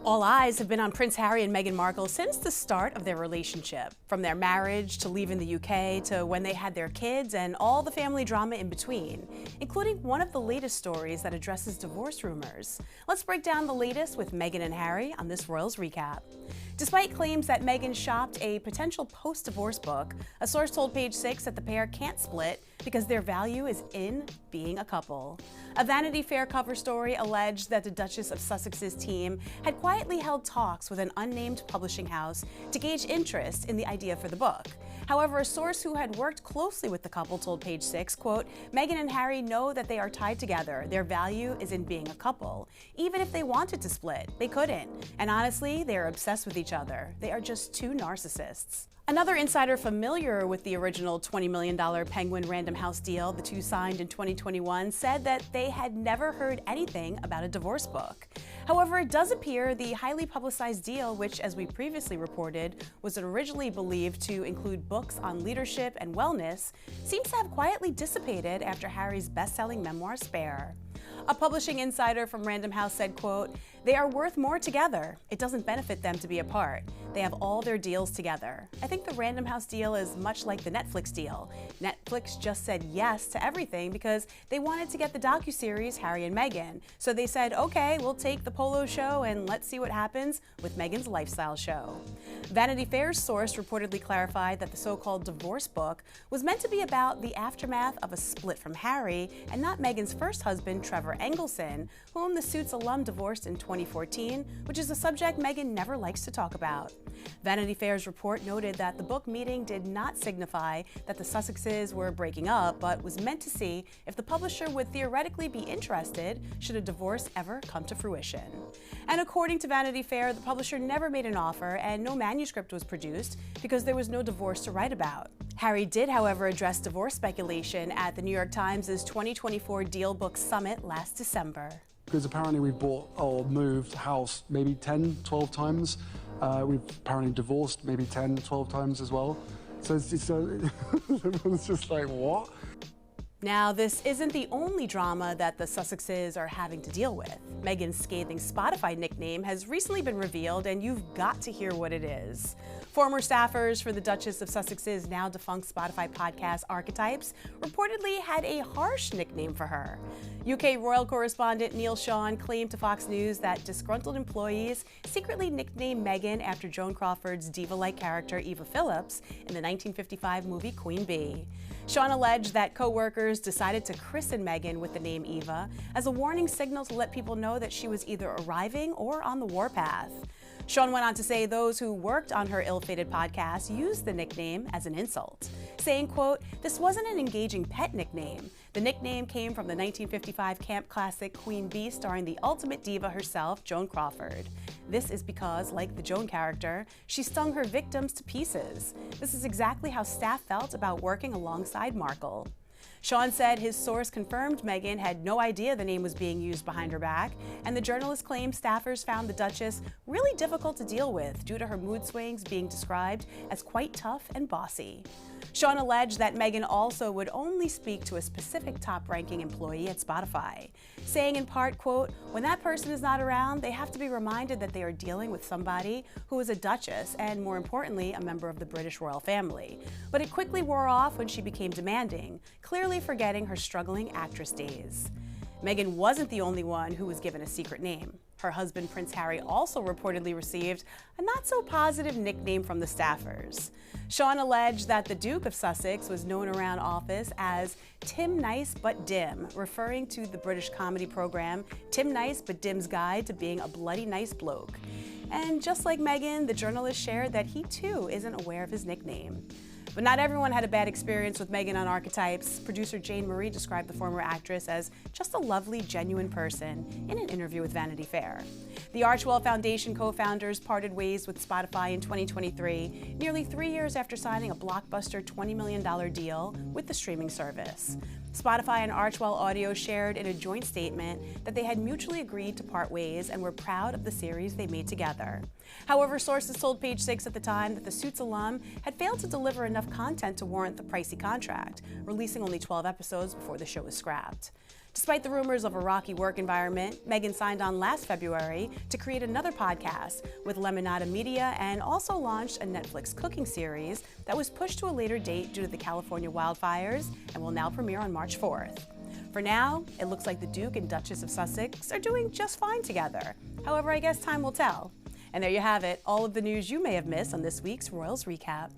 All eyes have been on Prince Harry and Meghan Markle since the start of their relationship. From their marriage to leaving the UK to when they had their kids and all the family drama in between, including one of the latest stories that addresses divorce rumors. Let's break down the latest with Meghan and Harry on this Royals Recap. Despite claims that Meghan shopped a potential post-divorce book, a source told Page Six that the pair can't split because their value is in being a couple. A Vanity Fair cover story alleged that the Duchess of Sussex's team had quietly held talks with an unnamed publishing house to gauge interest in the idea for the book. However, a source who had worked closely with the couple told Page Six, quote, "Meghan and Harry know that they are tied together. Their value is in being a couple. Even if they wanted to split, they couldn't. And honestly, they are obsessed with each other. They are just two narcissists." Another insider familiar with the original $20 million Penguin Random House deal the two signed in 2021 said that they had never heard anything about a divorce book. However, it does appear the highly publicized deal, which, as we previously reported, was originally believed to include books on leadership and wellness, seems to have quietly dissipated after Harry's best-selling memoir, Spare. A publishing insider from Random House said, quote, "They are worth more together. It doesn't benefit them to be apart. They have all their deals together. I think the Random House deal is much like the Netflix deal. Netflix just said yes to everything because they wanted to get the docuseries Harry and Meghan. So they said, okay, we'll take the Polo show and let's see what happens with Meghan's lifestyle show." Vanity Fair's source reportedly clarified that the so-called divorce book was meant to be about the aftermath of a split from Harry and not Meghan's first husband, Trevor Engelson, whom the Suits alum divorced in 2014, which is a subject Meghan never likes to talk about. Vanity Fair's report noted that the book meeting did not signify that the Sussexes were breaking up, but was meant to see if the publisher would theoretically be interested should a divorce ever come to fruition. And according to Vanity Fair, the publisher never made an offer and no manuscript was produced because there was no divorce to write about. Harry did, however, address divorce speculation at the New York Times' 2024 Deal Book Summit last December. Because apparently we've bought or moved house maybe 10, 12 times. We've apparently divorced maybe 10, 12 times as well. So everyone's just like, what? Now, this isn't the only drama that the Sussexes are having to deal with. Meghan's scathing Spotify nickname has recently been revealed, and you've got to hear what it is. Former staffers for the Duchess of Sussex's now defunct Spotify podcast Archetypes reportedly had a harsh nickname for her. UK royal correspondent Neil Sean claimed to Fox News that disgruntled employees secretly nicknamed Meghan after Joan Crawford's diva-like character Eva Phillips in the 1955 movie Queen Bee. Sean alleged that co-workers decided to christen Meghan with the name Eva as a warning signal to let people know that she was either arriving or on the warpath. Sean went on to say those who worked on her ill-fated podcast used the nickname as an insult, saying, quote, "This wasn't an engaging pet nickname. The nickname came from the 1955 camp classic Queen Bee starring the ultimate diva herself, Joan Crawford. This is because, like the Joan character, she stung her victims to pieces. This is exactly how staff felt about working alongside Markle." Sean said his source confirmed Meghan had no idea the name was being used behind her back, and the journalist claimed staffers found the Duchess really difficult to deal with due to her mood swings being described as quite tough and bossy. Sean alleged that Meghan also would only speak to a specific top-ranking employee at Spotify, saying in part, quote, "When that person is not around, they have to be reminded that they are dealing with somebody who is a duchess and, more importantly, a member of the British royal family. But it quickly wore off when she became demanding, clearly forgetting her struggling actress days." Meghan wasn't the only one who was given a secret name. Her husband, Prince Harry, also reportedly received a not-so-positive nickname from the staffers. Sean alleged that the Duke of Sussex was known around office as Tim Nice but Dim, referring to the British comedy program Tim Nice but Dim's Guide to Being a Bloody Nice Bloke. And just like Meghan, the journalist shared that he too isn't aware of his nickname. But not everyone had a bad experience with Meghan on Archetypes. Producer Jane Marie described the former actress as just a lovely, genuine person in an interview with Vanity Fair. The Archewell Foundation co-founders parted ways with Spotify in 2023, nearly 3 years after signing a blockbuster $20 million deal with the streaming service. Spotify and Archewell Audio shared in a joint statement that they had mutually agreed to part ways and were proud of the series they made together. However, sources told Page Six at the time that the Suits alum had failed to deliver enough content to warrant the pricey contract, releasing only 12 episodes before the show was scrapped. Despite the rumors of a rocky work environment, Meghan signed on last February to create another podcast with Lemonada Media and also launched a Netflix cooking series that was pushed to a later date due to the California wildfires and will now premiere on March 4th. For now, it looks like the Duke and Duchess of Sussex are doing just fine together. However, I guess time will tell. And there you have it, all of the news you may have missed on this week's Royals Recap.